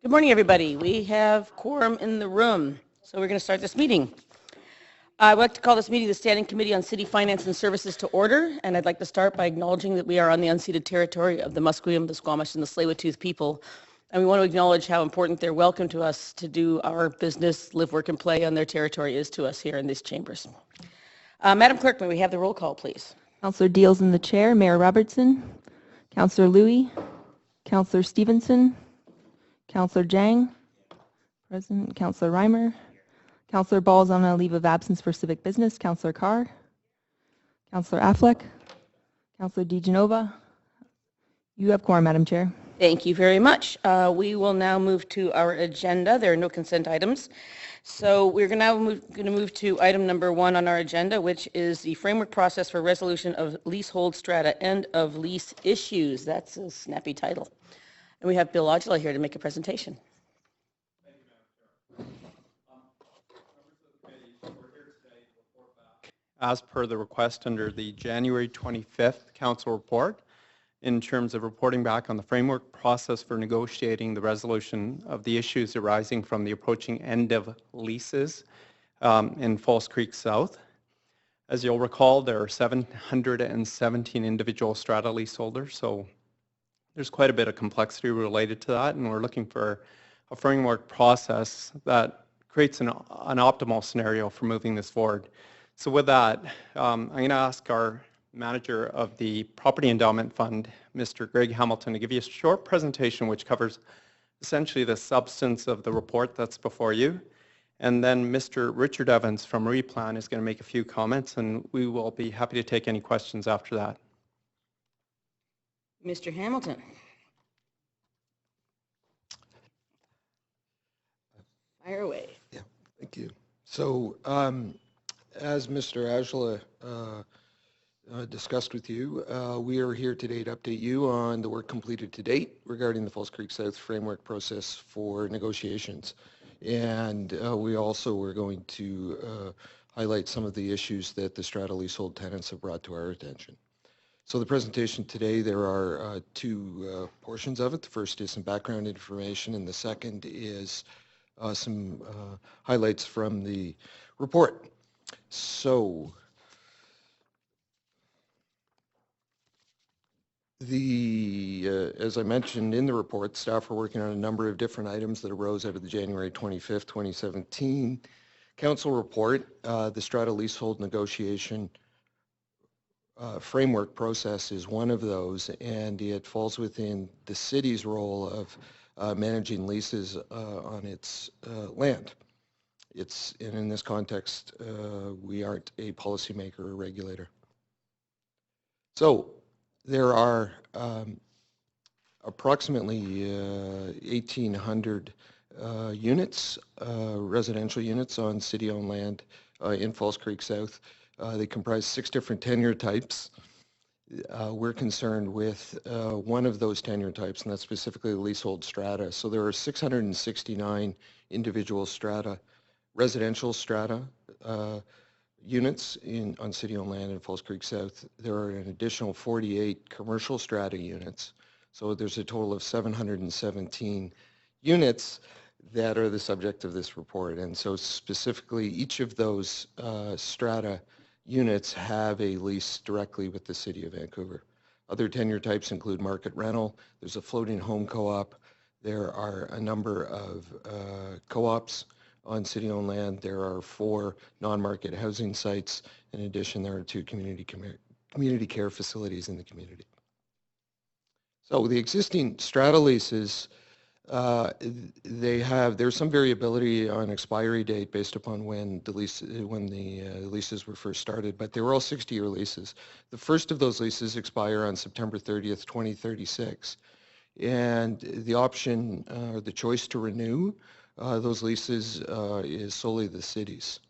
Good morning, everybody. We have quorum in the room, so we're going to start this meeting. I would like to call this meeting the Standing Committee on City Finance and Services to order, and I'd like to start by acknowledging that we are on the unceded territory of the Musqueam, the Squamish, and the Tsleil-Waututh people, and we want to acknowledge how important their welcome to us to do our business, live, work, and play on their territory is to us here in these chambers. Madam Clerk, may we have the roll call, please? Councillor Deals in the chair, Mayor Robertson, Councillor Louie, Councillor Stevenson, Councillor Jang, present, Councillor Reimer, Councillor Ball's on a leave of absence for civic business, Councillor Carr, Councillor Affleck, Councillor DeGenova. You have quorum, Madam Chair. Thank you very much. We will now move to our agenda. There are no consent items. So we're going to move to item number 1 on our agenda, which is the framework process for resolution of Leasehold Strata end-of-lease issues. That's a snappy title. And we have Bill Odula here to make a presentation. Thank you, Madam Chair. Members of the committee, we're here today to report back as per the request under the January 25th Council report in terms of reporting back on the framework process for negotiating the resolution of the issues arising from the approaching end of leases in False Creek South. As you'll recall, there are 717 individual strata leaseholders, so there's quite a bit of complexity related to that, and we're looking for a framework process that creates an optimal scenario for moving this forward. So with that, I'm going to ask our manager of the Property Endowment Fund, Mr. Greg Hamilton, to give you a short presentation which covers essentially the substance of the report that's before you. And then Mr. Richard Evans from Replan is going to make a few comments, and we will be happy to take any questions after that. Mr. Hamilton. Fire away. Yeah, thank you. So as Mr. Odula discussed with you, we are here today to update you on the work completed to date regarding the False Creek South framework process for negotiations. And we also are going to highlight some of the issues that the Strata leasehold tenants have brought to our attention. So the presentation today, there are two portions of it. The first is some background information, and the second is some highlights from the report. So as I mentioned in the report, staff are working on a number of different items that arose out of the January 25th, 2017 Council report. The Strata leasehold negotiation framework process is one of those, and it falls within the city's role of managing leases on its land. And in this context, we aren't a policymaker or regulator. So there are approximately 1,800 units, residential units on city-owned land in False Creek South. They comprise 6 different tenure types. We're concerned with one of those tenure types, and that's specifically the leasehold strata. So there are 669 individual strata, residential strata units on city-owned land in False Creek South. There are an additional 48 commercial strata units. So there's a total of 717 units that are the subject of this report. And so specifically, each of those strata units have a lease directly with the City of Vancouver. Other tenure types include market rental. There's a floating home co-op. There are a number of co-ops on city-owned land. There are 4 non-market housing sites. In addition, there are 2 community care facilities in the community. So the existing strata leases, there's some variability on expiry date based upon when the leases were first started, but they were all 60-year leases. The first of those leases expire on September 30th, 2036. And the option, or the choice to renew those leases is solely the city's.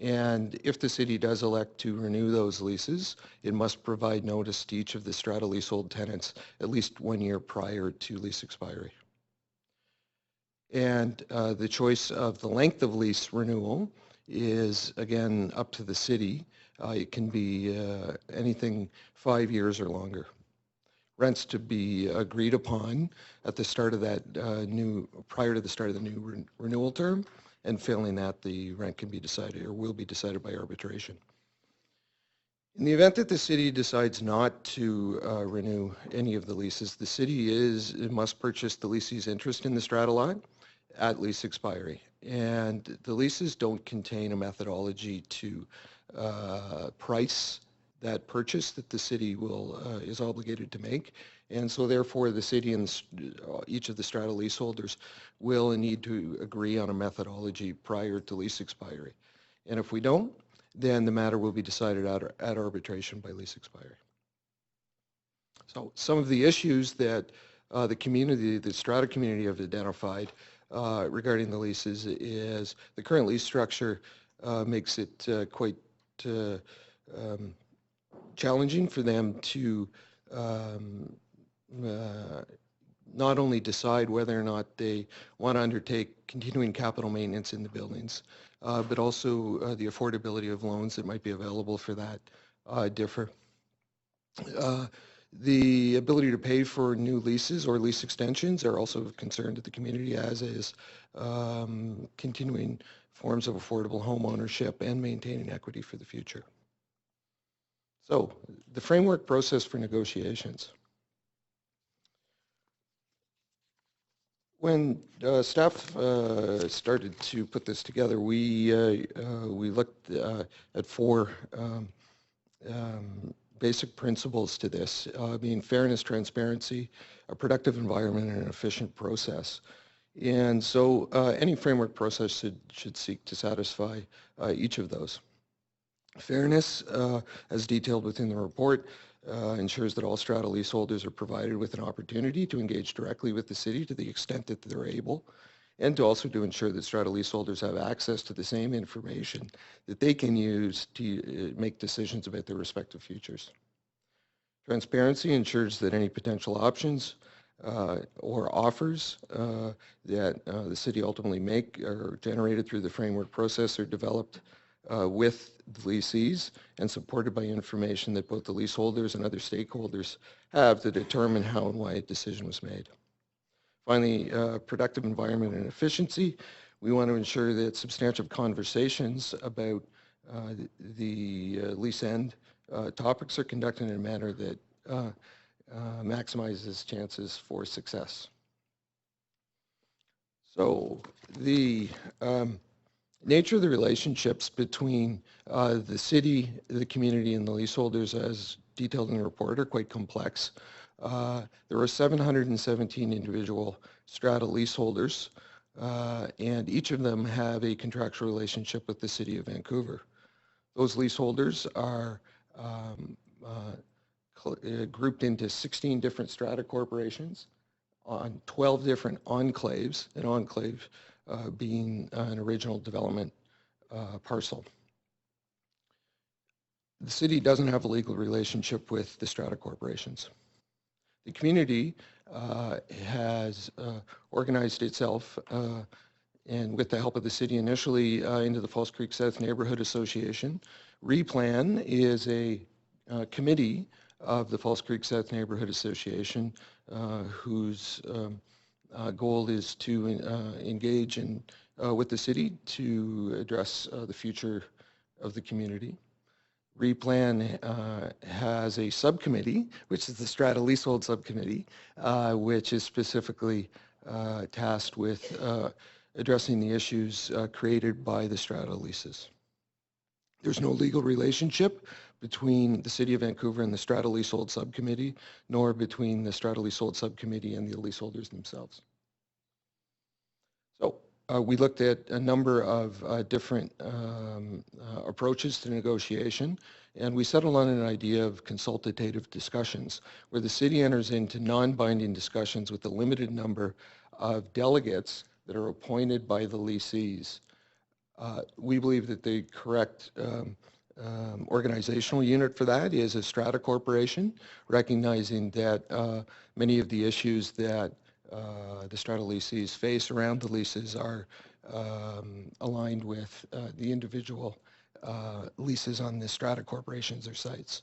And if the city does elect to renew those leases, it must provide notice to each of the strata leasehold tenants at least 1 year prior to lease expiry. And the choice of the length of lease renewal is, again, up to the city. It can be anything 5 years or longer. rents to be agreed upon at the start of that prior to the start of the new renewal term, and failing that, the rent can be decided or will be decided by arbitration. In the event that the city decides not to renew any of the leases, the city must purchase the leasee's interest in the strata lot at lease expiry. And the leases don't contain a methodology to price that purchase that the city is obligated to make. And so therefore the city and each of the strata leaseholders will need to agree on a methodology prior to lease expiry. And if we don't, then the matter will be decided at arbitration by lease expiry. So some of the issues that the strata community have identified regarding the leases is the current lease structure makes it quite challenging for them to not only decide whether or not they want to undertake continuing capital maintenance in the buildings, but also the affordability of loans that might be available for that differ. The ability to pay for new leases or lease extensions are also of concern to the community, as is continuing forms of affordable home ownership and maintaining equity for the future. So the framework process for negotiations. When staff started to put this together, we looked at four basic principles to this, being fairness, transparency, a productive environment, and an efficient process. And so any framework process should seek to satisfy each of those. Fairness, as detailed within the report, ensures that all strata leaseholders are provided with an opportunity to engage directly with the city to the extent that they're able, and to ensure that strata leaseholders have access to the same information that they can use to make decisions about their respective futures. Transparency ensures that any potential options or offers that the city ultimately make are generated through the framework process are developed with the lessees and supported by information that both the leaseholders and other stakeholders have to determine how and why a decision was made. Finally, productive environment and efficiency. We want to ensure that substantive conversations about the lease end topics are conducted in a manner that maximizes chances for success. So the nature of the relationships between the city, the community, and the leaseholders, as detailed in the report, are quite complex. There are 717 individual strata leaseholders, and each of them have a contractual relationship with the City of Vancouver. Those leaseholders are grouped into 16 different strata corporations on 12 different enclaves, an enclave being an original development parcel. The city doesn't have a legal relationship with the strata corporations. The community has organized itself and with the help of the city initially into the False Creek South Neighborhood Association. Replan is a committee of the False Creek South Neighborhood Association whose goal is to engage with the city to address the future of the community. Replan has a subcommittee, which is the Strata Leasehold Subcommittee, which is specifically tasked with addressing the issues created by the strata leases. There's no legal relationship between the City of Vancouver and the Strata Leasehold Subcommittee, nor between the Strata Leasehold Subcommittee and the leaseholders themselves. So we looked at a number of different approaches to negotiation, and we settled on an idea of consultative discussions, where the city enters into non-binding discussions with a limited number of delegates that are appointed by the lessees. We believe that the correct organizational unit for that is a strata corporation, recognizing that many of the issues that the strata lessees face around the leases are aligned with the individual leases on the strata corporations or sites.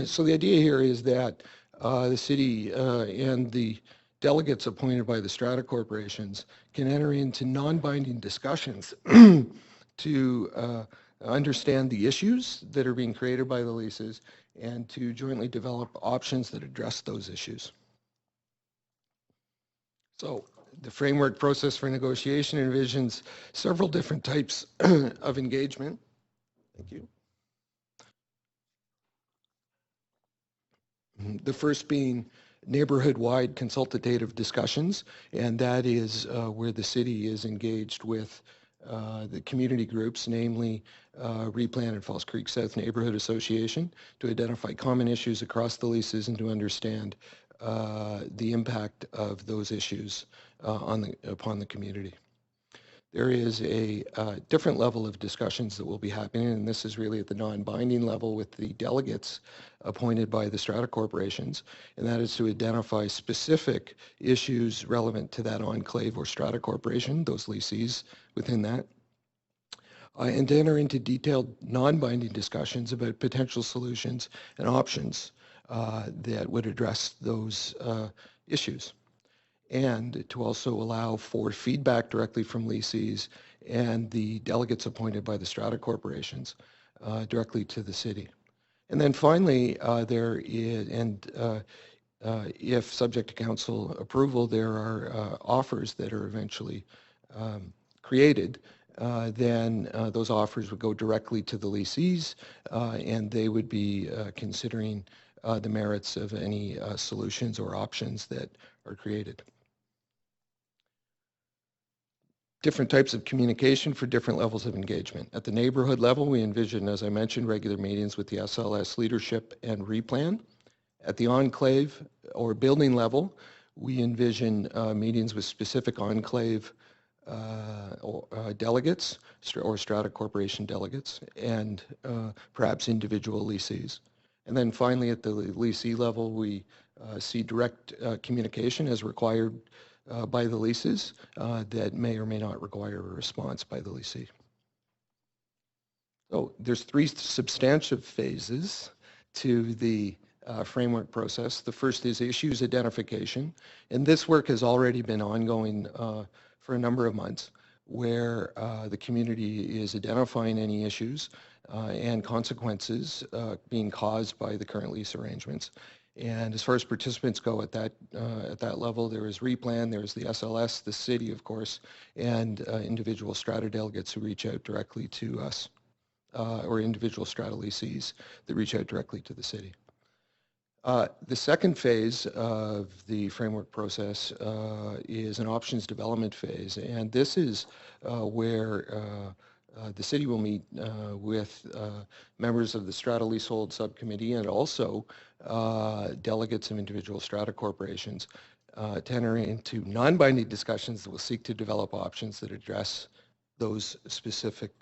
So the idea here is that the city and the delegates appointed by the strata corporations can enter into non-binding discussions to understand the issues that are being created by the leases and to jointly develop options that address those issues. So the framework process for negotiation envisions several different types of engagement. Thank you. The first being neighborhood-wide consultative discussions, and that is where the city is engaged with the community groups, namely Replan and Falls Creek South Neighborhood Association, to identify common issues across the leases and to understand the impact of those issues upon the community. There is a different level of discussions that will be happening, and this is really at the non-binding level with the delegates appointed by the strata corporations, and that is to identify specific issues relevant to that enclave or strata corporation, those leasees within that, and to enter into detailed non-binding discussions about potential solutions and options that would address those issues, and to also allow for feedback directly from leasees and the delegates appointed by the strata corporations directly to the city. And then finally, there is, if subject to council approval, there are offers that are eventually created. Then those offers would go directly to the leasees, and they would be considering the merits of any solutions or options that are created. Different types of communication for different levels of engagement. At the neighborhood level, we envision, as I mentioned, regular meetings with the SLS leadership and Replan. At the enclave or building level, we envision meetings with specific enclave delegates or strata corporation delegates and perhaps individual leasees. And then finally, at the leasee level, we see direct communication as required by the leases that may or may not require a response by the leasee. So there's three substantive phases to the framework process. The first is issues identification, and this work has already been ongoing for a number of months, where the community is identifying any issues and consequences being caused by the current lease arrangements. And as far as participants go at that level, there is Replan, there's the SLS, the city, of course, and individual strata delegates who reach out directly to us, or individual strata leasees that reach out directly to the city. The second phase of the framework process is an options development phase, and this is where the city will meet with members of the Strata Leasehold Subcommittee and also delegates of individual strata corporations to enter into non-binding discussions that will seek to develop options that address those specific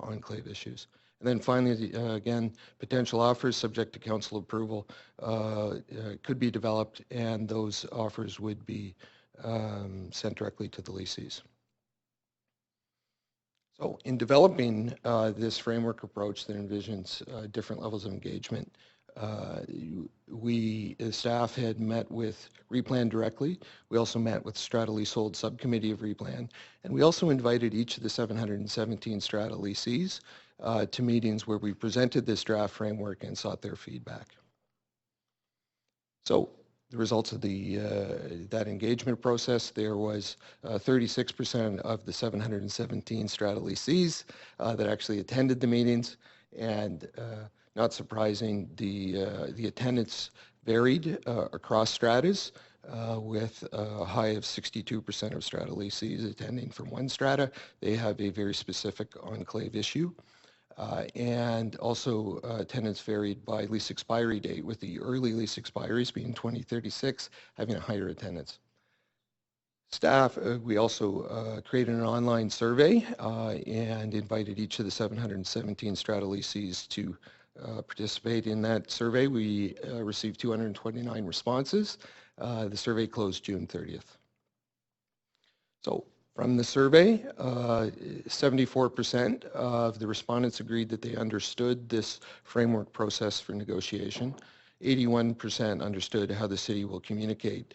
enclave issues. And then finally, again, potential offers subject to council approval could be developed, and those offers would be sent directly to the leasees. So in developing this framework approach that envisions different levels of engagement, we, as staff, had met with Replan directly. We also met with Strata Leasehold Subcommittee of Replan, and we also invited each of the 717 Strata leasees to meetings where we presented this draft framework and sought their feedback. So the results of that engagement process, there was 36% of the 717 strata leasees that actually attended the meetings, and not surprising, the attendance varied across stratas, with a high of 62% of strata leasees attending from one strata. They have a very specific enclave issue. And also attendance varied by lease expiry date, with the early lease expiries being 2036 having a higher attendance. Staff, we also created an online survey and invited each of the 717 strata leasees to participate in that survey. We received 229 responses. The survey closed June 30th. So from the survey, 74% of the respondents agreed that they understood this framework process for negotiation, 81% understood how the city will communicate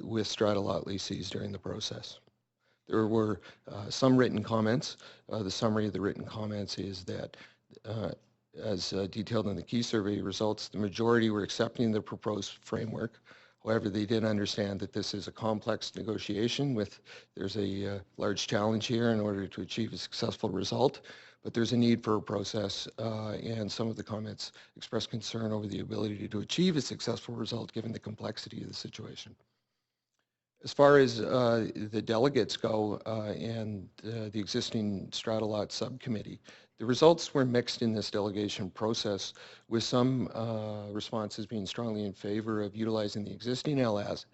with Strata lot leases during the process. There were some written comments. The summary of the written comments is that as detailed in the key survey results, the majority were accepting the proposed framework. However, they did understand that this is a complex negotiation there's a large challenge here in order to achieve a successful result, but there's a need for a process, and some of the comments expressed concern over the ability to achieve a successful result given the complexity of the situation. As far as the delegates go and the existing Strata lot subcommittee, the results were mixed in this delegation process, with some responses being strongly in favor of utilizing the existing SLS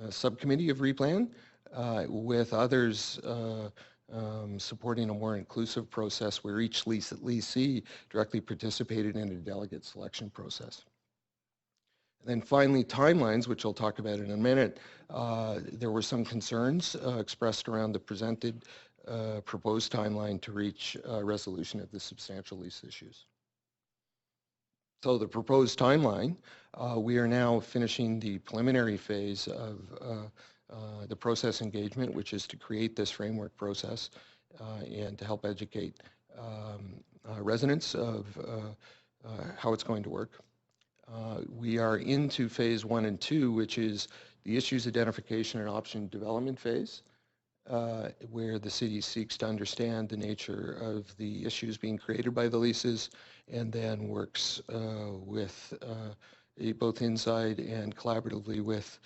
subcommittee of replan, with others supporting a more inclusive process where each leasee directly participated in a delegate selection process. And then finally, timelines, which I'll talk about in a minute. There were some concerns expressed around the presented proposed timeline to reach resolution of the substantial lease issues. So the proposed timeline, we are now finishing the preliminary phase of the process engagement, which is to create this framework process and to help educate residents of how it's going to work. We are into phase 1 and 2, which is the issues identification and option development phase, where the city seeks to understand the nature of the issues being created by the leases and then works with both inside and collaboratively with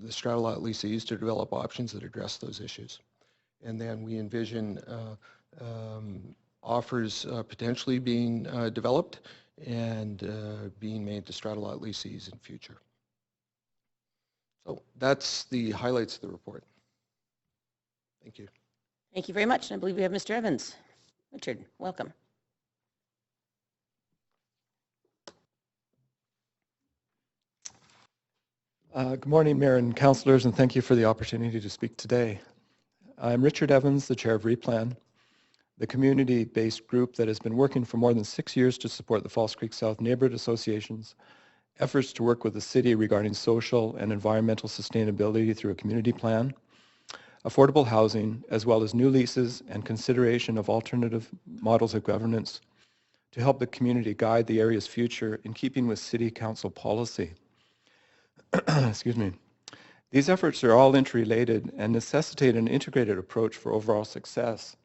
the Strata lot leases to develop options that address those issues. And then we envision offers potentially being developed and being made to Strata lot leases in future. So that's the highlights of the report. Thank you. Thank you very much. And I believe we have Mr. Evans. Richard, welcome. Good morning, Mayor and Councillors, and thank you for the opportunity to speak today. I'm Richard Evans, the Chair of Replan, the community-based group that has been working for more than 6 years to support the False Creek South Neighborhood Association's efforts to work with the city regarding social and environmental sustainability through a community plan, affordable housing, as well as new leases and consideration of alternative models of governance to help the community guide the area's future in keeping with City Council policy. Excuse me. These efforts are all interrelated and necessitate an integrated approach for overall success,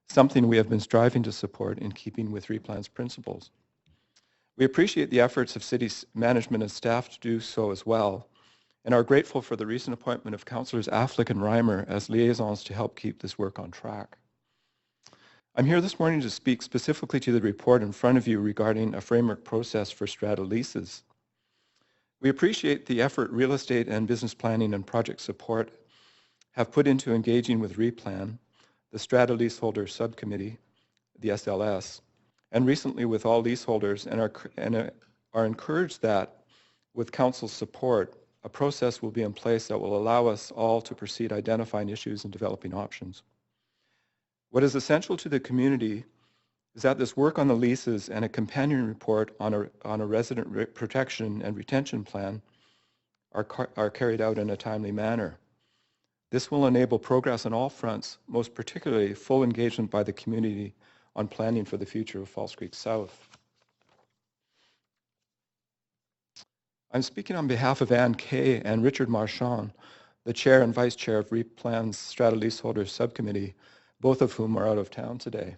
something we have been striving to support in keeping with Replan's principles. We appreciate the efforts of city management and staff to do so as well, and are grateful for the recent appointment of Councillors Affleck and Reimer as liaisons to help keep this work on track. I'm here this morning to speak specifically to the report in front of you regarding a framework process for strata leases. We appreciate the effort real estate and business planning and project support have put into engaging with Replan, the Strata Leaseholder Subcommittee, the SLS, and recently with all leaseholders, and are encouraged that with Council's support, a process will be in place that will allow us all to proceed identifying issues and developing options. What is essential to the community is that this work on the leases and a companion report on a resident protection and retention plan are carried out in a timely manner. This will enable progress on all fronts, most particularly full engagement by the community on planning for the future of False Creek South. I'm speaking on behalf of Ann Kay and Richard Marchand, the Chair and Vice Chair of Replan's Strata Leaseholders Subcommittee, both of whom are out of town today.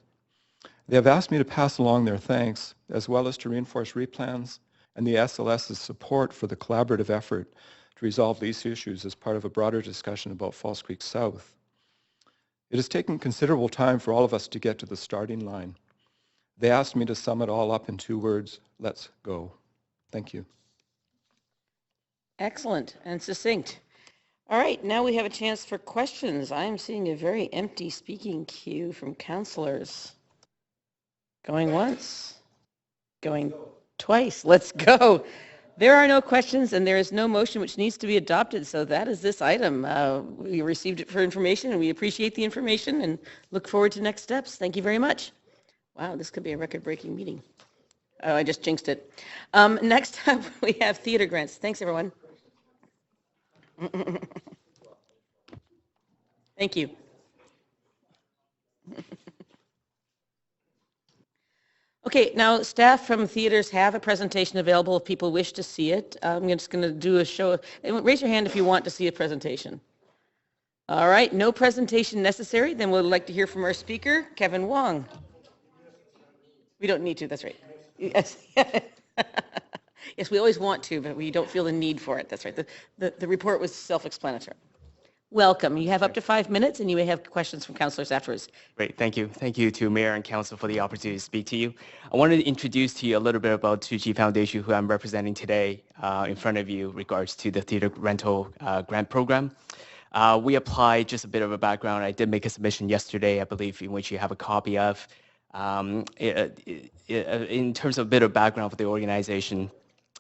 They have asked me to pass along their thanks, as well as to reinforce Replan's and the SLS's support for the collaborative effort to resolve these issues as part of a broader discussion about False Creek South. It has taken considerable time for all of us to get to the starting line. They asked me to sum it all up in 2 words: let's go. Thank you. Excellent and succinct. All right, now we have a chance for questions. I am seeing a very empty speaking queue from councillors. Going once, going twice. Let's go. There are no questions and there is no motion which needs to be adopted, so that is this item. We received it for information and we appreciate the information and look forward to next steps. Thank you very much. Wow, this could be a record-breaking meeting. Oh, I just jinxed it. Next up, we have theater grants. Thanks, everyone. Thank you. Okay, now staff from theaters have a presentation available if people wish to see it. I'm just going to do a show. Raise your hand if you want to see a presentation. All right, no presentation necessary. Then we'd like to hear from our speaker, Kevin Wong. We don't need to, that's right. Yes, yes, we always want to, but we don't feel the need for it. That's right. The report was self-explanatory. Welcome. You have up to 5 minutes, and you may have questions from councilors afterwards. Great, thank you. Thank you to Mayor and Council for the opportunity to speak to you. I wanted to introduce to you a little bit about Tzu Chi Foundation, who I'm representing today in front of you regards to the theater rental grant program. We applied, just a bit of a background, I did make a submission yesterday, I believe, in which you have a copy of. In terms of a bit of background for the organization,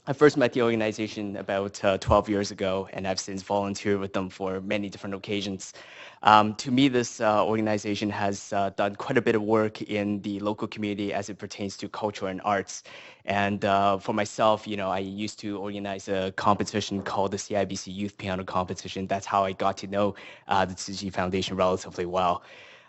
I first met the organization about 12 years ago, and I've since volunteered with them for many different occasions. To me, this organization has done quite a bit of work in the local community as it pertains to culture and arts. And for myself, I used to organize a competition called the CIBC Youth Piano Competition. That's how I got to know the Tzu Chi Foundation relatively well.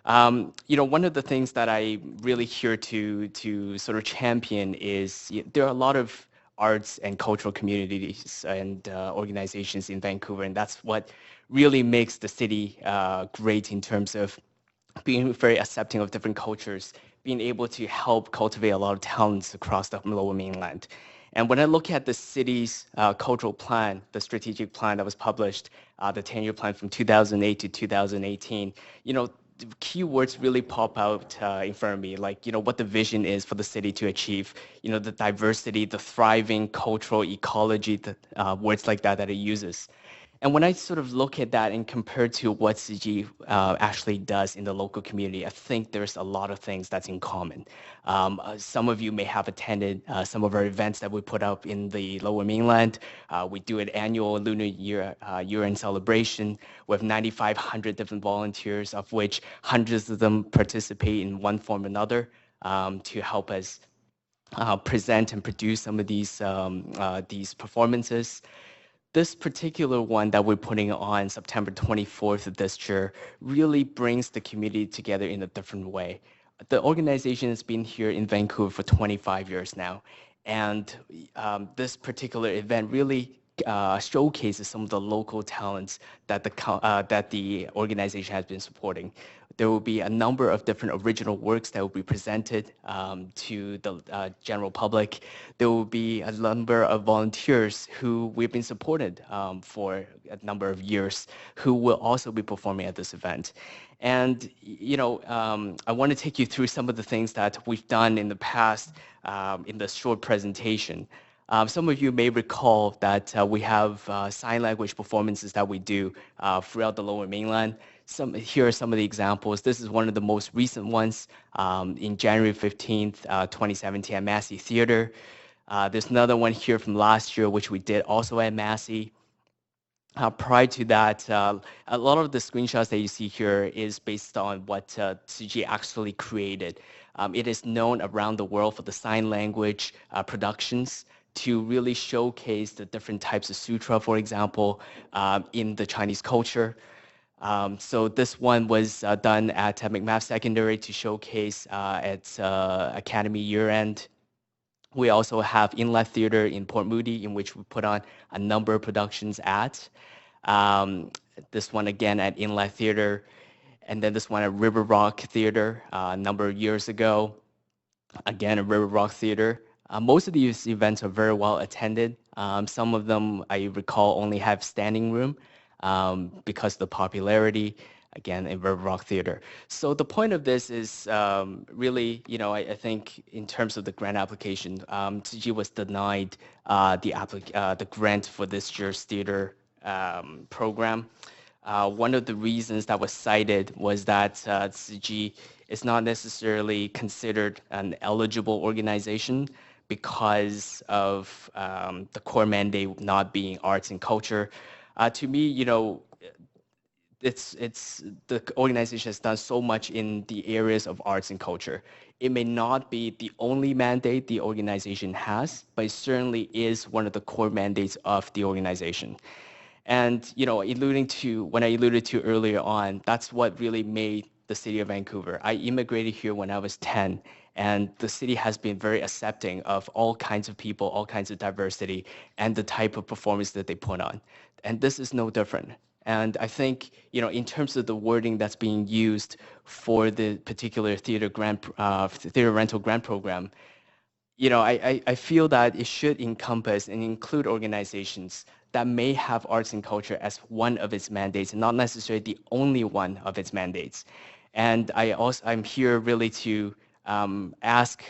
One of the things that I really here to sort of champion is there are a lot of arts and cultural communities and organizations in Vancouver, and that's what really makes the city great in terms of being very accepting of different cultures, being able to help cultivate a lot of talents across the Lower Mainland. And when I look at the city's cultural plan, the strategic plan that was published, the 10-year plan from 2008 to 2018, the key words really pop out in front of me, like, what the vision is for the city to achieve, the diversity, the thriving cultural ecology, the words like that it uses. And when I sort of look at that and compare to what CG actually does in the local community, I think there's a lot of things that's in common. Some of you may have attended some of our events that we put up in the Lower Mainland. We do an annual Lunar year-end celebration with 9,500 different volunteers, of which hundreds of them participate in one form or another to help us present and produce some of these performances. This particular one that we're putting on September 24th of this year really brings the community together in a different way. The organization has been here in Vancouver for 25 years now, and this particular event really showcases some of the local talents that the organization has been supporting. There will be a number of different original works that will be presented to the general public. There will be a number of volunteers who we've been supported for a number of years who will also be performing at this event. And, I want to take you through some of the things that we've done in the past in the short presentation. Some of you may recall that we have sign language performances that we do throughout the Lower Mainland. Here are some of the examples. This is one of the most recent ones in January 15th, 2017 at Massey Theater. There's another one here from last year, which we did also at Massey. Prior to that, a lot of the screenshots that you see here is based on what Tzu Chi actually created. It is known around the world for the sign language productions to really showcase the different types of sutra, for example, in the Chinese culture. So this one was done at McMath Secondary to showcase its Academy year-end. We also have Inlet Theater in Port Moody, in which we put on a number of productions at. This one again at Inlet Theater, and then this one at River Rock Theater a number of years ago. Again, at River Rock Theater. Most of these events are very well attended. Some of them, I recall, only have standing room because of the popularity, again, in River Rock Theater. So the point of this is really, I think in terms of the grant application, Tzu Chi was denied the grant for this year's theater program. One of the reasons that was cited was that Tzu Chi is not necessarily considered an eligible organization because of the core mandate not being arts and culture. To me, it's the organization has done so much in the areas of arts and culture. It may not be the only mandate the organization has, but it certainly is one of the core mandates of the organization. And alluding to when I alluded to earlier on, that's what really made the city of Vancouver. I immigrated here when I was 10, and the city has been very accepting of all kinds of people, all kinds of diversity, and the type of performance that they put on. And this is no different. And I think, in terms of the wording that's being used for the particular theater rental grant program, I feel that it should encompass and include organizations that may have arts and culture as one of its mandates, not necessarily the only one of its mandates. And I'm here really to ask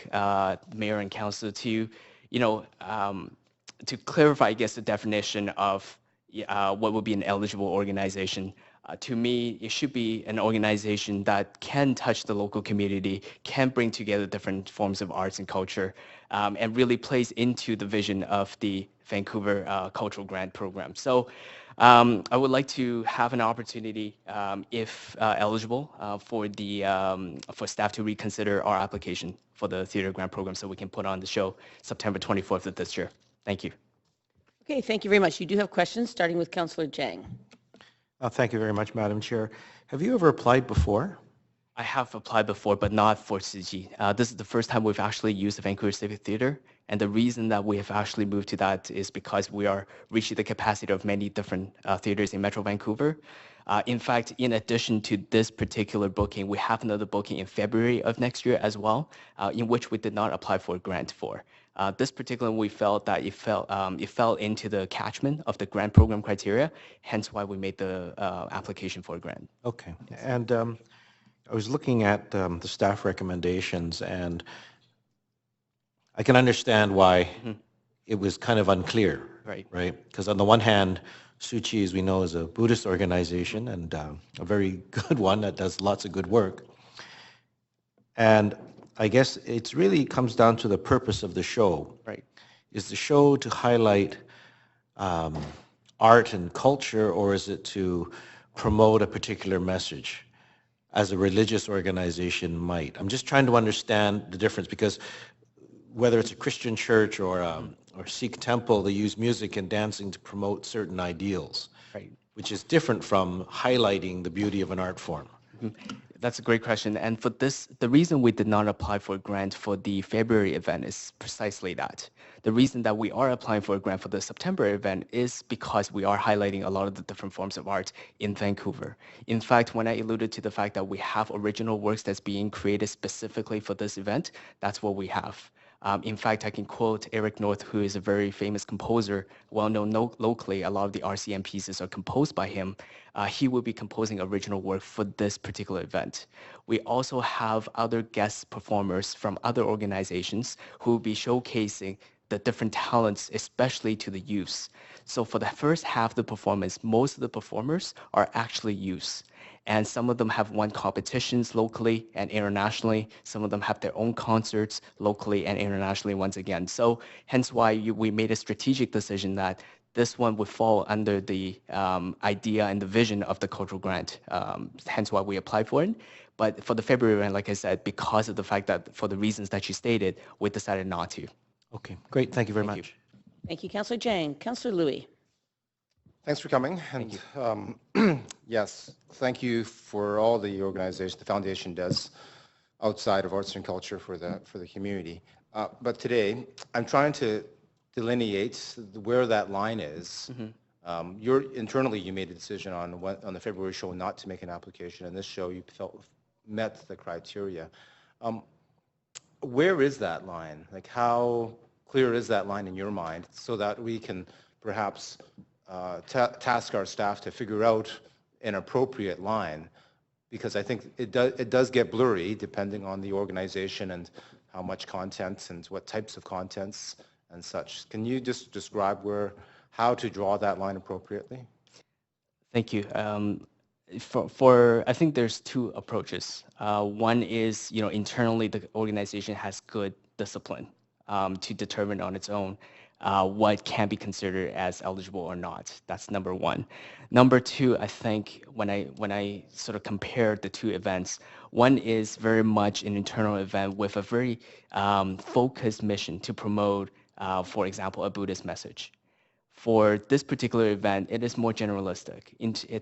mayor and council to, to clarify, I guess, the definition of what would be an eligible organization. To me, it should be an organization that can touch the local community, can bring together different forms of arts and culture, and really plays into the vision of the Vancouver Cultural Grant Program. So I would like to have an opportunity, if eligible, for staff to reconsider our application for the theater grant program so we can put on the show September 24th of this year. Thank you. Okay, thank you very much. You do have questions, starting with Councillor Jang. Thank you very much, Madam Chair. Have you ever applied before? I have applied before, but not for CG. This is the first time we've actually used the Vancouver Civic Theatre, and the reason that we have actually moved to that is because we are reaching the capacity of many different theaters in Metro Vancouver. In fact, in addition to this particular booking, we have another booking in February of next year as well, in which we did not apply for a grant for. This particular one, we felt that it fell into the catchment of the grant program criteria, hence why we made the application for a grant. Okay. And I was looking at the staff recommendations, and I can understand why it was kind of unclear, right? Because on the one hand, Suchi, as we know, is a Buddhist organization and a very good one that does lots of good work. And I guess it really comes down to the purpose of the show. Right. Is the show to highlight art and culture, or is it to promote a particular message, as a religious organization might? I'm just trying to understand the difference, because whether it's a Christian church or Sikh temple, they use music and dancing to promote certain ideals, Right. which is different from highlighting the beauty of an art form. That's a great question. And for this, the reason we did not apply for a grant for the February event is precisely that. The reason that we are applying for a grant for the September event is because we are highlighting a lot of the different forms of art in Vancouver. In fact, when I alluded to the fact that we have original works that's being created specifically for this event, that's what we have. In fact, I can quote Eric North, who is a very famous composer, well known locally. A lot of the RCM pieces are composed by him. He will be composing original work for this particular event. We also have other guest performers from other organizations who will be showcasing the different talents, especially to the youths. So for the first half of the performance, most of the performers are actually youths. And some of them have won competitions locally and internationally. Some of them have their own concerts locally and internationally once again. So hence why we made a strategic decision that this one would fall under the idea and the vision of the cultural grant, hence why we applied for it. But for the February event, like I said, because of the fact that for the reasons that you stated, we decided not to. Okay, great. Thank you very much. Thank you, Councillor Jang. Councillor Louis. Thanks for coming. And yes, thank you for all the organization the foundation does outside of arts and culture for the community. But today, I'm trying to delineate where that line is. Internally, you made a decision on the February show not to make an application, and this show you felt met the criteria. Where is that line? Like, how clear is that line in your mind, so that we can perhaps task our staff to figure out an appropriate line? Because I think it does get blurry depending on the organization and how much content and what types of contents and such. Can you just describe how to draw that line appropriately? Thank you. I think there's two approaches. One is, internally the organization has good discipline to determine on its own what can be considered as eligible or not. That's number one. Number two, I think when I sort of compare the two events, one is very much an internal event with a very focused mission to promote, for example, a Buddhist message. For this particular event, it is more generalistic,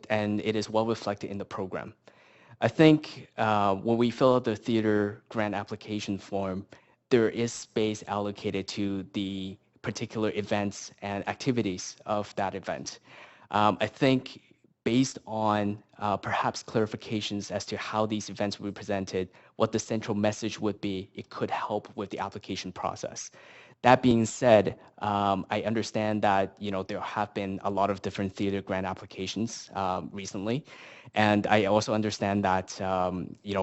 and it is well reflected in the program. I think when we fill out the theater grant application form, there is space allocated to the particular events and activities of that event. I think based on perhaps clarifications as to how these events will be presented, what the central message would be, it could help with the application process. That being said, I understand that there have been a lot of different theater grant applications recently, and I also understand that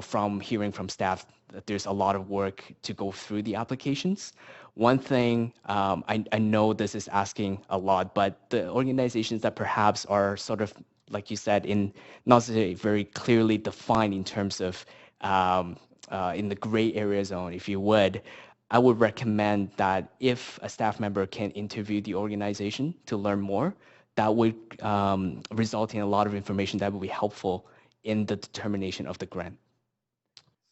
from hearing from staff that there's a lot of work to go through the applications. One thing I know this is asking a lot, but the organizations that perhaps are sort of, like you said, in not necessarily very clearly defined in terms of in the gray area zone, if you would, I would recommend that if a staff member can interview the organization to learn more, that would result in a lot of information that would be helpful in the determination of the grant.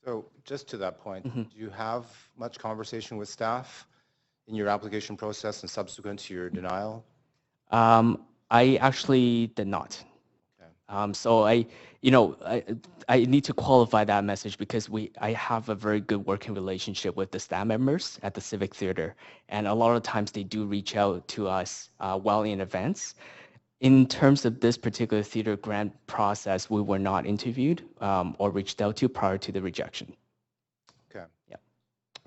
So just to that point, do you have much conversation with staff in your application process and subsequent to your denial? I actually did not. So I need to qualify that message because I have a very good working relationship with the staff members at the Civic Theater, and a lot of times they do reach out to us well in advance. In terms of this particular theater grant process, we were not interviewed or reached out to prior to the rejection. Okay. Yeah.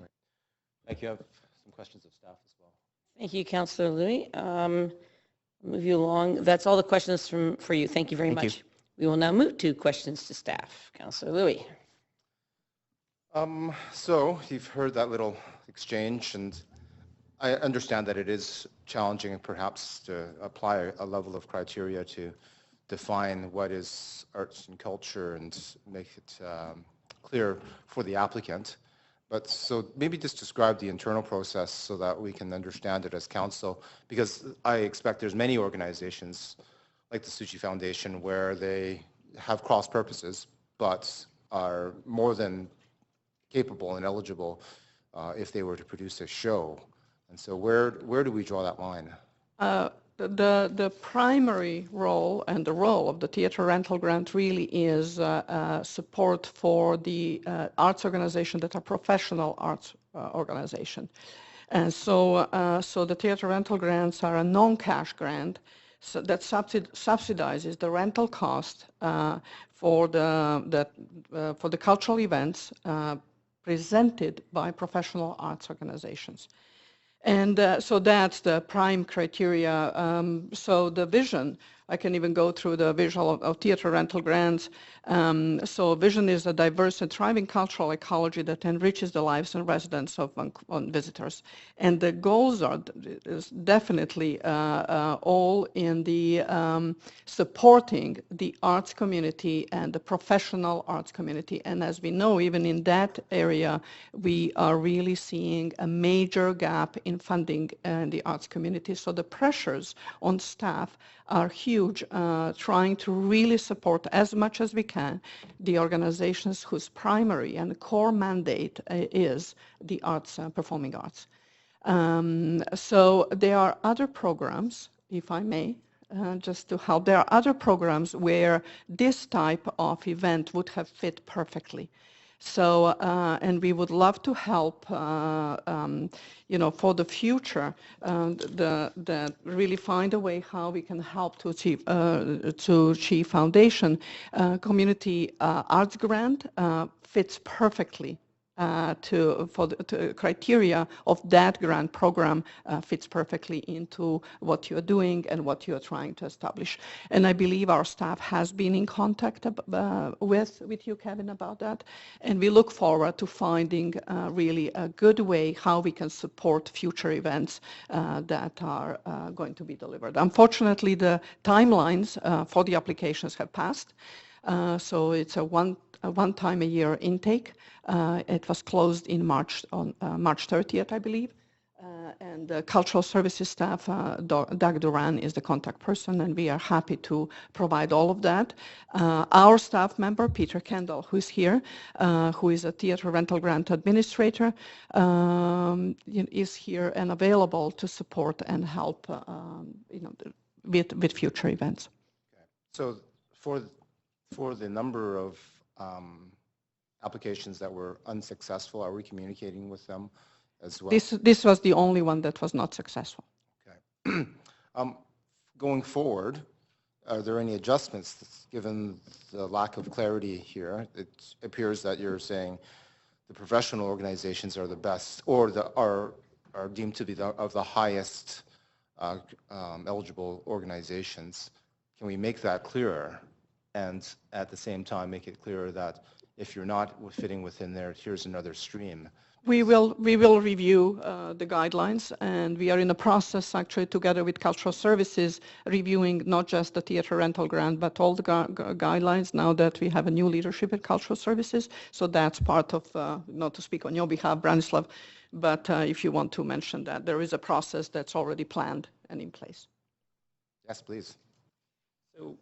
All right. Thank you. I have some questions of staff as well. Thank you, Councillor Louis. Move you along. That's all the questions for you. Thank you very much. We will now move to questions to staff. Councillor Louis. So you've heard that little exchange, and I understand that it is challenging perhaps to apply a level of criteria to define what is arts and culture and make it clear for the applicant. But so maybe just describe the internal process so that we can understand it as council, because I expect there's many organizations like the Tsuchi Foundation where they have cross purposes but are more than capable and eligible if they were to produce a show. And so where do we draw that line? The primary role and the role of the theater rental grant really is support for the arts organization that are professional arts organization. And so the theater rental grants are a non-cash grant that subsidizes the rental cost for the cultural events presented by professional arts organizations. And so that's the prime criteria. So the vision, I can even go through the visual of theater rental grants. So vision is a diverse and thriving cultural ecology that enriches the lives and residents of visitors. And the goals is definitely all in the supporting the arts community and the professional arts community. And as we know, even in that area, we are really seeing a major gap in funding in the arts community. So the pressures on staff are huge, trying to really support as much as we can the organizations whose primary and core mandate is the arts, performing arts. So there are other programs, if I may, just to help. There are other programs where this type of event would have fit perfectly. So, and we would love to help, for the future, really find a way how we can help to achieve Foundation. Community Arts Grant fits perfectly for the criteria of that grant program fits perfectly into what you're doing and what you're trying to establish. And I believe our staff has been in contact with you, Kevin, about that. And we look forward to finding really a good way how we can support future events that are going to be delivered. Unfortunately, the timelines for the applications have passed. So it's a one time a year intake. It was closed in March, on March 30th, I believe. and the cultural services staff, Doug Duran is the contact person, and we are happy to provide all of that. Our staff member, Peter Kendall, who is here, who is a theater rental grant administrator, is here and available to support and help with future events. Okay. So for the number of applications that were unsuccessful, are we communicating with them as well? This was the only one that was not successful. Okay. Going forward, are there any adjustments given the lack of clarity here? It appears that you're saying the professional organizations are the best, or are deemed to be of the highest eligible organizations. Can we make that clearer, and at the same time make it clearer that if you're not fitting within there, here's another stream? We will review the guidelines, and we are in the process, actually, together with Cultural Services, reviewing not just the theater rental grant, but all the guidelines now that we have a new leadership at Cultural Services. So that's part of, not to speak on your behalf, Branislav, but if you want to mention that, there is a process that's already planned and in place. Yes, please. So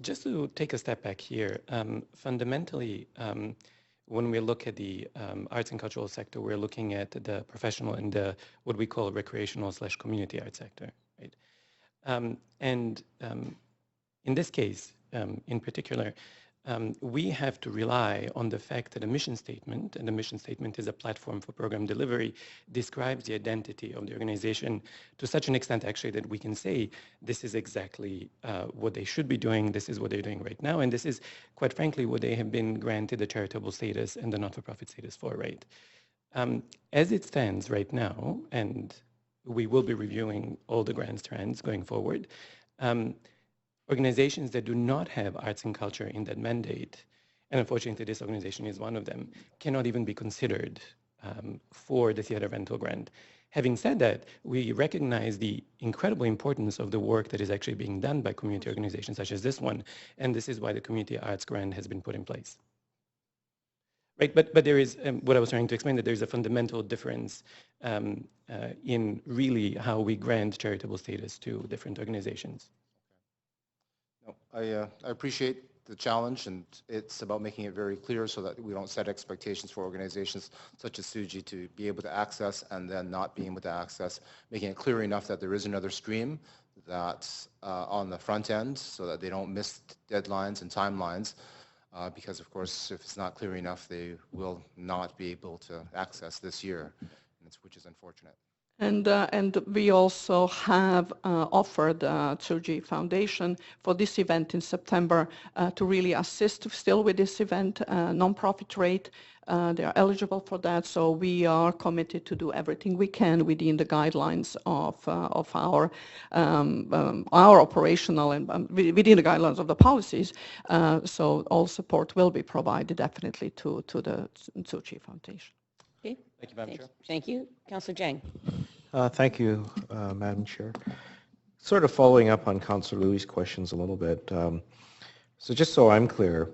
just to take a step back here, fundamentally, when we look at the arts and cultural sector, we're looking at the professional and the what we call recreational/community art sector, right? In this case, in particular, we have to rely on the fact that a mission statement, and the mission statement is a platform for program delivery, describes the identity of the organization to such an extent, actually, that we can say this is exactly what they should be doing, this is what they're doing right now, and this is, quite frankly, what they have been granted the charitable status and the not-for-profit status for, right? As it stands right now, and we will be reviewing all the grant trends going forward, organizations that do not have arts and culture in that mandate, and unfortunately this organization is one of them, cannot even be considered for the theater rental grant. Having said that, we recognize the incredible importance of the work that is actually being done by community organizations such as this one, and this is why the community arts grant has been put in place. Right, but there is, what I was trying to explain, that there's a fundamental difference in really how we grant charitable status to different organizations. No, I appreciate the challenge, and it's about making it very clear so that we don't set expectations for organizations such as Suji to be able to access and then not being able to access, making it clear enough that there is another stream that's on the front end so that they don't miss deadlines and timelines, because of course if it's not clear enough they will not be able to access this year, which is unfortunate. And we also have offered Tsuji Foundation for this event in September to really assist still with this event, non-profit rate. They are eligible for that, so we are committed to do everything we can within the guidelines of our operational and within the guidelines of the policies. So all support will be provided definitely to the Tsuji Foundation. Okay. Thank you, Madam Chair. Thank you. Councillor Jang. Thank you, Madam Chair. Sort of following up on Councillor Louis' questions a little bit. So just so I'm clear,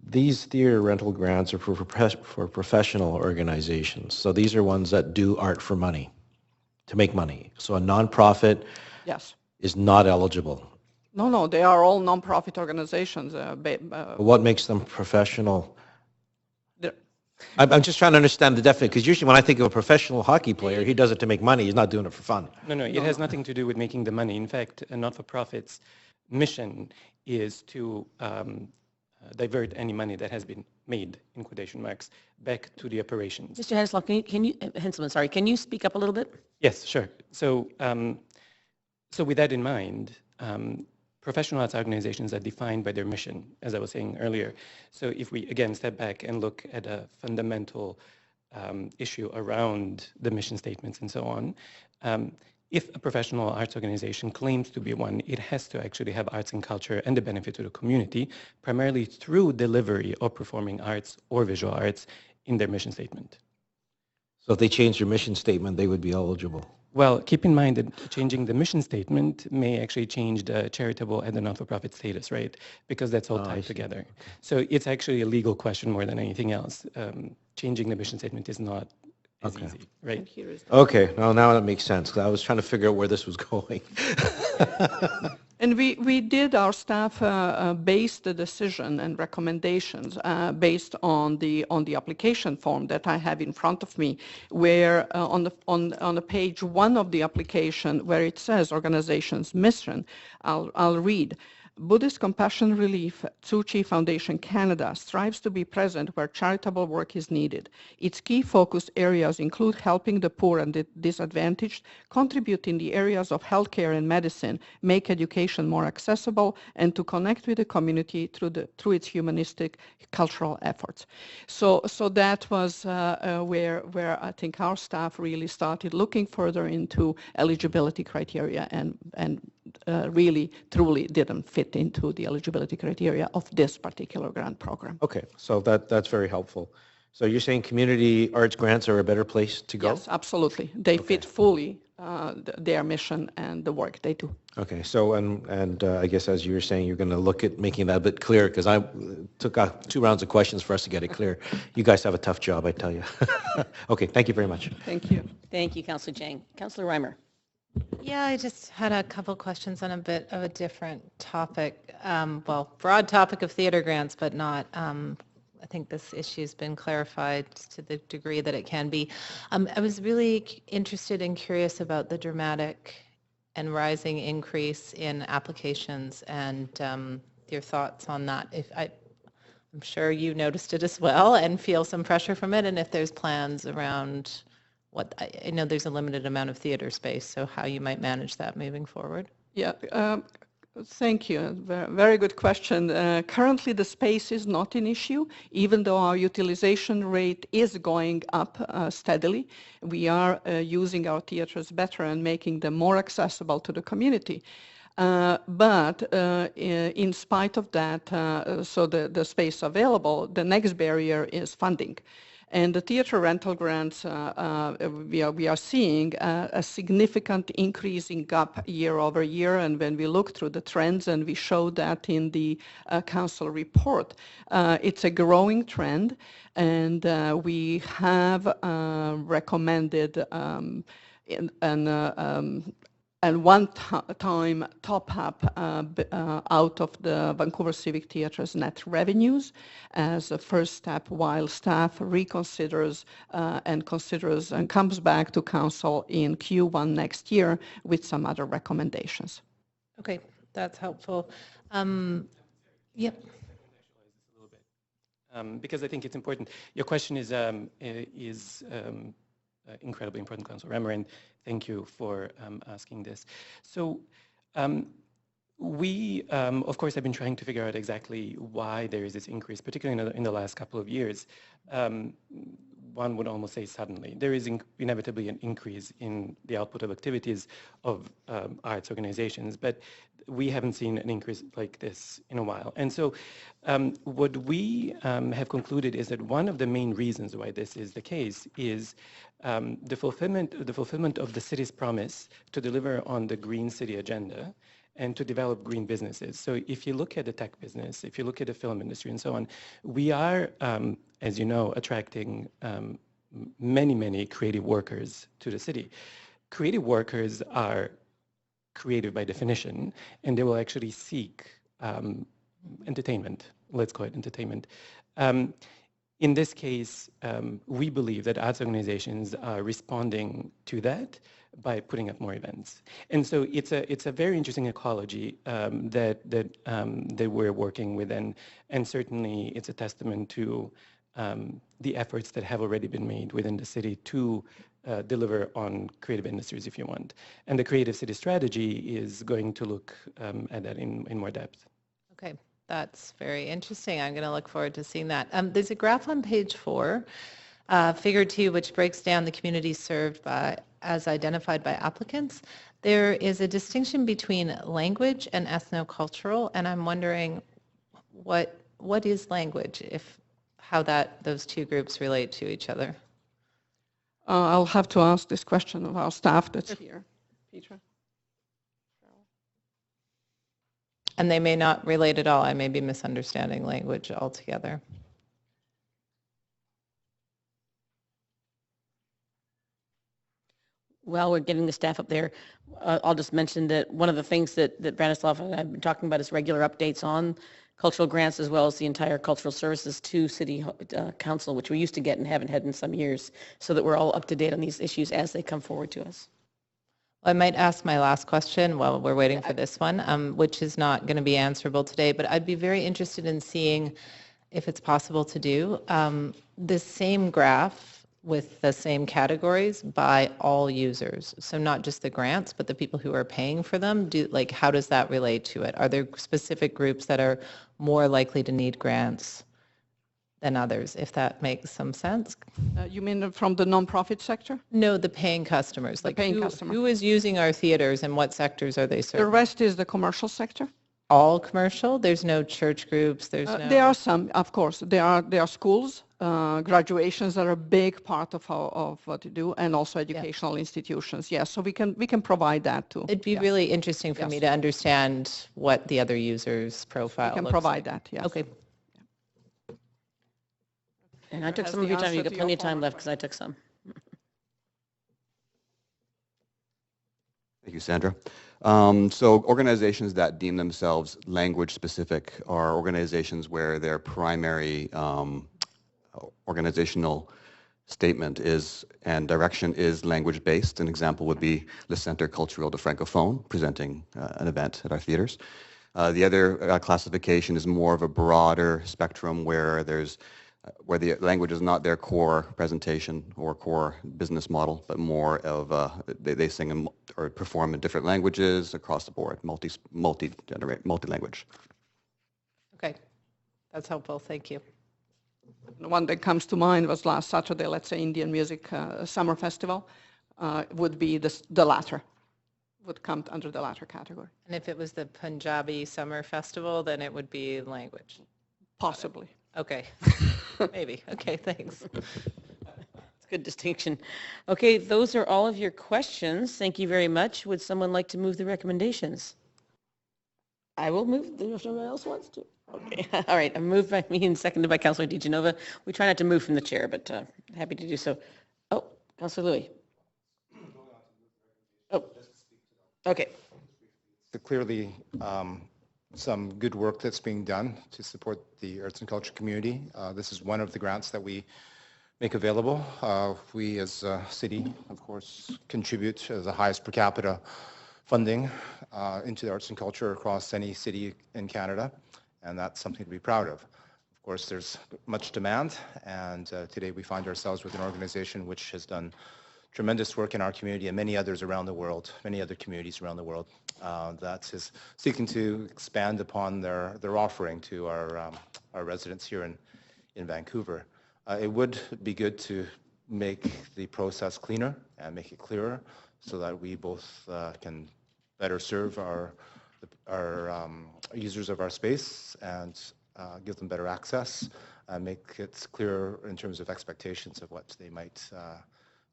these theater rental grants are for professional organizations. So these are ones that do art for money, to make money. So a nonprofit Yes. is not eligible. No, they are all nonprofit organizations. What makes them professional? I'm just trying to understand the definition, because usually when I think of a professional hockey player, he does it to make money. He's not doing it for fun. No, it has nothing to do with making the money. In fact, a not-for-profit's mission is to divert any money that has been made, in quotation marks, back to the operations. Mr. Henselman, can you speak up a little bit? Yes, sure. So, so with that in mind, professional arts organizations are defined by their mission, as I was saying earlier. So if we, again, step back and look at a fundamental issue around the mission statements and so on, if a professional arts organization claims to be one, it has to actually have arts and culture and the benefit to the community, primarily through delivery of performing arts or visual arts in their mission statement. So if they change their mission statement, they would be eligible. Well, keep in mind that changing the mission statement may actually change the charitable and the not-for-profit status, right? Because that's all tied together. So it's actually a legal question more than anything else. Changing the mission statement is not as Okay. easy, right? And here is Okay, well, now that makes sense, 'cause I was trying to figure out where this was going. And we did our staff-based decision and recommendations based on the application form that I have in front of me, where on the page 1 of the application, where it says organization's mission, I'll read. Buddhist Compassion Relief Tzu Chi Foundation Canada strives to be present where charitable work is needed. Its key focus areas include helping the poor and the disadvantaged, contribute in the areas of healthcare and medicine, make education more accessible, and to connect with the community through its humanistic cultural efforts. So that was where I think our staff really started looking further into eligibility criteria and really, truly didn't fit into the eligibility criteria of this particular grant program. Okay, so that's very helpful. So you're saying community arts grants are a better place to go? Yes, absolutely. They fit fully their mission and the work they do. Okay, so, and I guess as you were saying, you're going to look at making that a bit clearer, because I took 2 rounds of questions for us to get it clear. You guys have a tough job, I tell you. Okay, thank you very much. Thank you. Thank you, Councillor Jang. Councillor Reimer. Yeah, I just had a couple questions on a bit of a different topic. Well, broad topic of theater grants, but not, I think this issue's been clarified to the degree that it can be. I was really interested and curious about the dramatic and rising increase in applications and your thoughts on that. I'm sure you noticed it as well and feel some pressure from it, and if there's plans around what, I know there's a limited amount of theater space, so how you might manage that moving forward? Yeah, thank you. Very good question. Currently, the space is not an issue, even though our utilization rate is going up steadily. We are using our theaters better and making them more accessible to the community. But in spite of that, so the space available, the next barrier is funding. And the theater rental grants, we are seeing a significant increase in gap year over year. And when we look through the trends, and we show that in the council report, it's a growing trend. And we have recommended and one-time top-up out of the Vancouver Civic Theatre's net revenues as a first step while staff reconsiders and considers and comes back to council in Q1 next year with some other recommendations. Okay, that's helpful. Yep. Because I think it's important. Your question is incredibly important, Councillor Reimer, and thank you for asking this. So we, of course, have been trying to figure out exactly why there is this increase, particularly in the last couple of years. One would almost say suddenly. There is inevitably an increase in the output of activities of arts organizations, but we haven't seen an increase like this in a while. And so what we have concluded is that one of the main reasons why this is the case is the fulfillment of the city's promise to deliver on the Green City agenda and to develop green businesses. So if you look at the tech business, if you look at the film industry and so on, we are, as you know, attracting many, many creative workers to the city. Creative workers are creative by definition, and they will actually seek entertainment. Let's call it entertainment. In this case, we believe that arts organizations are responding to that by putting up more events. And so it's a very interesting ecology that we're working with, and certainly it's a testament to the efforts that have already been made within the city to deliver on creative industries, if you want. And the Creative City Strategy is going to look at that in more depth. Okay, that's very interesting. I'm going to look forward to seeing that. There's a graph on page 4, figure 2, which breaks down the communities served as identified by applicants. There is a distinction between language and ethnocultural, and I'm wondering what is language, how those two groups relate to each other. I'll have to ask this question of our staff that's here. Petra? And they may not relate at all. I may be misunderstanding language altogether. while we're getting the staff up there, I'll just mention that one of the things that Branislav and I have been talking about is regular updates on cultural grants, as well as the entire cultural services to City Council, which we used to get and haven't had in some years, so that we're all up to date on these issues as they come forward to us. I might ask my last question while we're waiting for this one, which is not going to be answerable today, but I'd be very interested in seeing if it's possible to do this same graph with the same categories by all users. So not just the grants, but the people who are paying for them. How does that relate to it? Are there specific groups that are more likely to need grants than others, if that makes some sense? You mean from the nonprofit sector? No, the paying customers. The paying customer. Who is using our theaters and what sectors are they serving? The rest is the commercial sector. All commercial? There's no church groups? There's no... There are some, of course. There are schools, graduations are a big part of what we do, and also educational institutions. Yes, so we can provide that too. It'd be really interesting for me to understand what the other users' profile We can looks provide like. that, yes. Okay. And I took Has some of the your time. answer You got to plenty your of time former left because I took some. Thank you, Sandra. So organizations that deem themselves language specific are organizations where their primary organizational statement is and direction is language based. An example would be Le Centre Culturel de Francophone presenting an event at our theaters. The other classification is more of a broader spectrum where where the language is not their core presentation or core business model, but more of they sing or perform in different languages across the board, multi-language. Okay, that's helpful. Thank you. The one that comes to mind was last Saturday, let's say Indian Music Summer Festival, would be the latter, would come under the latter category. And if it was the Punjabi Summer Festival, then it would be language? Possibly. Okay, maybe. Okay, thanks. It's a good distinction. Okay, those are all of your questions. Thank you very much. Would someone like to move the recommendations? I will move if someone else wants to. Okay, all right. I'm moved by me and seconded by Councilor DiGenova. We try not to move from the chair, but happy to do so. Oh, Councilor Louis. Oh, okay. So clearly, some good work that's being done to support the arts and culture community. This is one of the grants that we make available. We as a city, of course, contribute to the highest per capita funding into the arts and culture across any city in Canada, and that's something to be proud of. Of course, there's much demand, and today we find ourselves with an organization which has done tremendous work in our community and many others around the world, many other communities around the world, that is seeking to expand upon their offering to our residents here in Vancouver. It would be good to make the process cleaner and make it clearer so that we both can better serve our users of our space and give them better access, make it clearer in terms of expectations of what they might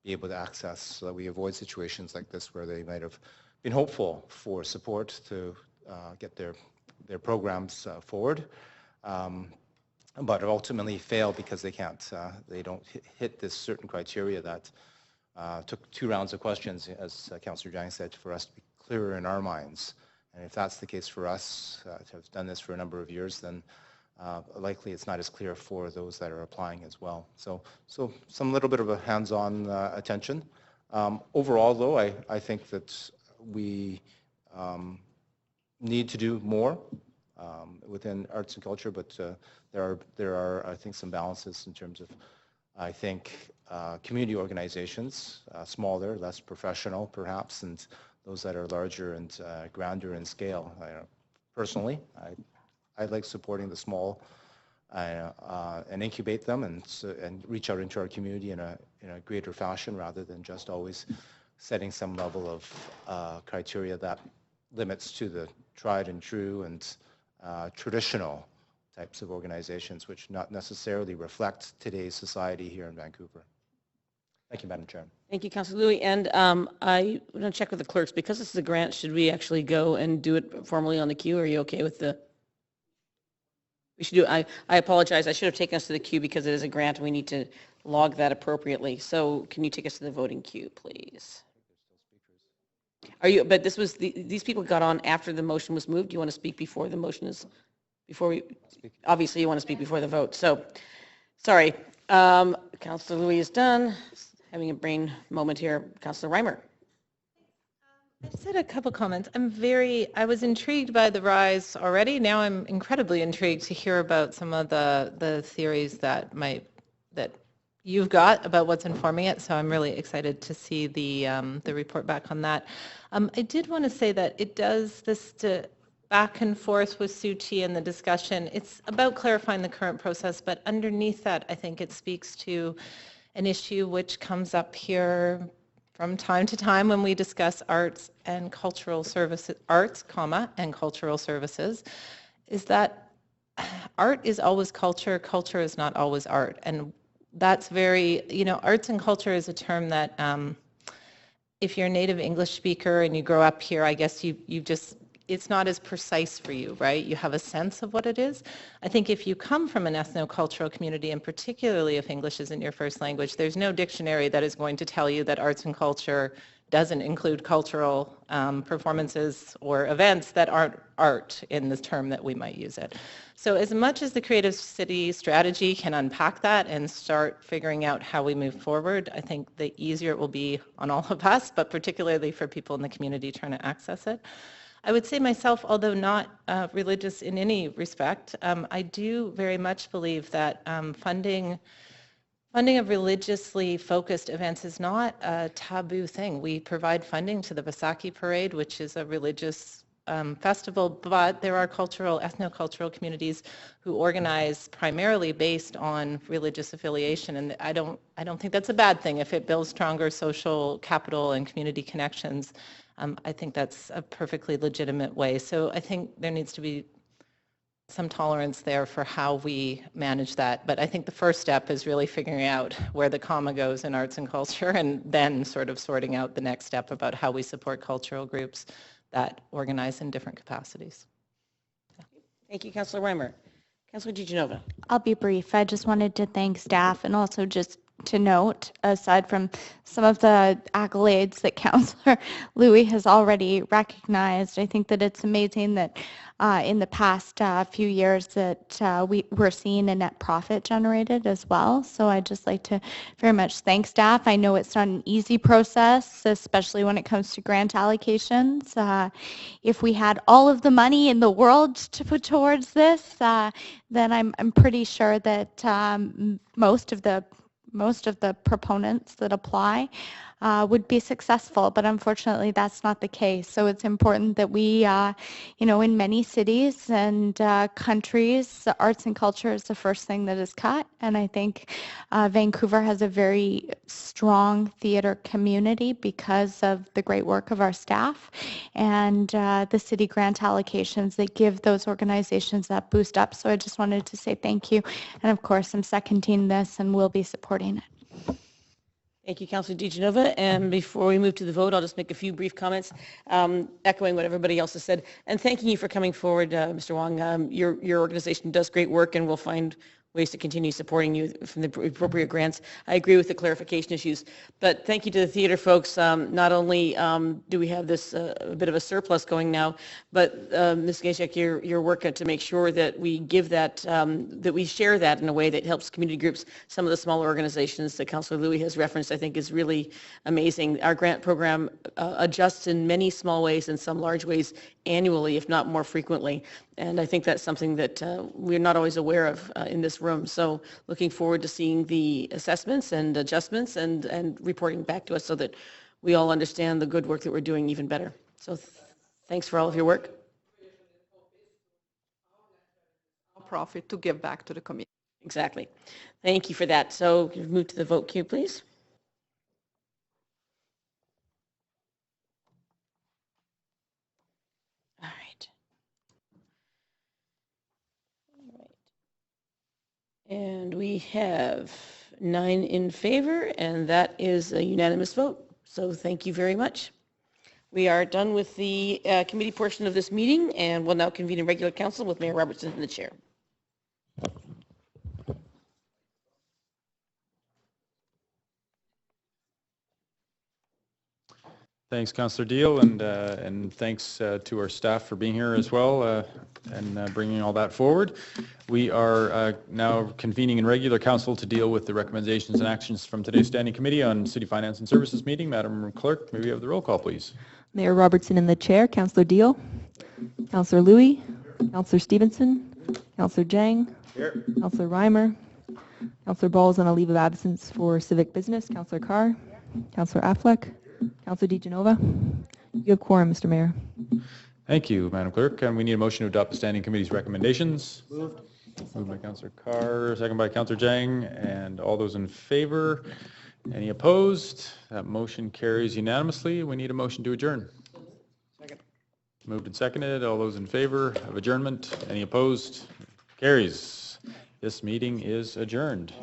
be able to access so that we avoid situations like this where they might have been hopeful for support to get their programs forward, but ultimately fail because they don't hit this certain criteria that took 2 rounds of questions, as Councillor Jang said, for us to be clearer in our minds. And if that's the case for us, to have done this for a number of years, then likely it's not as clear for those that are applying as well. So some little bit of a hands-on attention. Overall, though, I think that we need to do more within arts and culture, but there are, I think, some balances in terms of, I think, community organizations, smaller, less professional, perhaps, and those that are larger and grander in scale. Personally, I like supporting the small and incubate them and reach out into our community in a greater fashion rather than just always setting some level of criteria that limits to the tried and true and traditional types of organizations which not necessarily reflect today's society here in Vancouver. Thank you, Madam Chair. Thank you, Councilor Louis. And I'm going to check with the clerks. Because this is a grant, should we actually go and do it formally on the queue? Are you okay with the... We should do, I apologize. I should have taken us to the queue because it is a grant and we need to log that appropriately. So can you take us to the voting queue, please? Are you, but this was, these people got on after the motion was moved. Do you want to speak before the motion is, before we, obviously you want to speak before the vote. So, sorry. Councillor Louis is done. Having a brain moment here. Councillor Reimer. I just had a couple comments. I was intrigued by the rise already. Now I'm incredibly intrigued to hear about some of the theories that you've got about what's informing it. So I'm really excited to see the report back on that. I did want to say that it does this back and forth with Suchi and the discussion. It's about clarifying the current process, but underneath that, I think it speaks to an issue which comes up here from time to time when we discuss arts and cultural services, arts, and cultural services, is that art is always culture, culture is not always art. And that's very, arts and culture is a term that if you're a native English speaker and you grow up here, I guess you just, it's not as precise for you, right? You have a sense of what it is. I think if you come from an ethnocultural community, and particularly if English isn't your first language, there's no dictionary that is going to tell you that arts and culture doesn't include cultural performances or events that aren't art in the term that we might use it. So as much as the Creative City strategy can unpack that and start figuring out how we move forward, I think the easier it will be on all of us, but particularly for people in the community trying to access it. I would say myself, although not religious in any respect, I do very much believe that funding of religiously focused events is not a taboo thing. We provide funding to the Vaisakhi Parade, which is a religious festival, but there are ethnocultural communities who organize primarily based on religious affiliation, and I don't think that's a bad thing if it builds stronger social capital and community connections. I think that's a perfectly legitimate way. So I think there needs to be some tolerance there for how we manage that. But I think the first step is really figuring out where the comma goes in arts and culture, and then sort of sorting out the next step about how we support cultural groups that organize in different capacities. Thank you, Councillor Reimer. Councillor DiGenova. I'll be brief. I just wanted to thank staff and also just to note, aside from some of the accolades that Councillor Louis has already recognized, I think that it's amazing that in the past few years that we're seeing a net profit generated as well. So I'd just like to very much thank staff. I know it's not an easy process, especially when it comes to grant allocations. If we had all of the money in the world to put towards this, then I'm pretty sure that most of the proponents that apply would be successful, but unfortunately that's not the case. So it's important that we, in many cities and countries, arts and culture is the first thing that is cut. And I think Vancouver has a very strong theater community because of the great work of our staff and the city grant allocations that give those organizations that boost up. So I just wanted to say thank you. And of course, I'm seconding this and will be supporting it. Thank you, Councillor DiGenova. And before we move to the vote, I'll just make a few brief comments, echoing what everybody else has said. And thanking you for coming forward, Mr. Wong. Your organization does great work, and we'll find ways to continue supporting you from the appropriate grants. I agree with the clarification issues, but thank you to the theater folks. Not only do we have this a bit of a surplus going now, but Ms. Gajek, your work to make sure that we give that, that we share that in a way that helps community groups. Some of the smaller organizations that Councillor Louis has referenced, I think, is really amazing. Our grant program adjusts in many small ways and some large ways annually, if not more frequently. And I think that's something that we're not always aware of in this room. So looking forward to seeing the assessments and adjustments and reporting back to us so that we all understand the good work that we're doing even better. So thanks for all of your work. Profit to give back to the community. Exactly. Thank you for that. So move to the vote queue, please. All right. And we have 9 in favor, and that is a unanimous vote. So thank you very much. We are done with the committee portion of this meeting, and we'll now convene a regular council with Mayor Robertson in the chair. Thanks, Councillor Deal, and thanks to our staff for being here as well and bringing all that forward. We are now convening in regular council to deal with the recommendations and actions from today's Standing Committee on City Finance and Services meeting. Madam Clerk, may we have the roll call, please? Mayor Robertson in the chair, Councillor Deal, Councillor Louis, Councillor Stevenson, Councillor Jang, Here. Councillor Reimer, Councillor Balls on a leave of absence for civic business, Councillor Carr, Councillor Affleck, Councillor DeGenova. You have quorum, Mr. Mayor. Thank you, Madam Clerk. And we need a motion to adopt the Standing Committee's recommendations. Moved. Moved by Councillor Carr, second by Councillor Jang, and all those in favor. Any opposed? That motion carries unanimously. We need a motion to adjourn. Second. Moved and seconded. All those in favor of adjournment? Any opposed? Carries. This meeting is adjourned.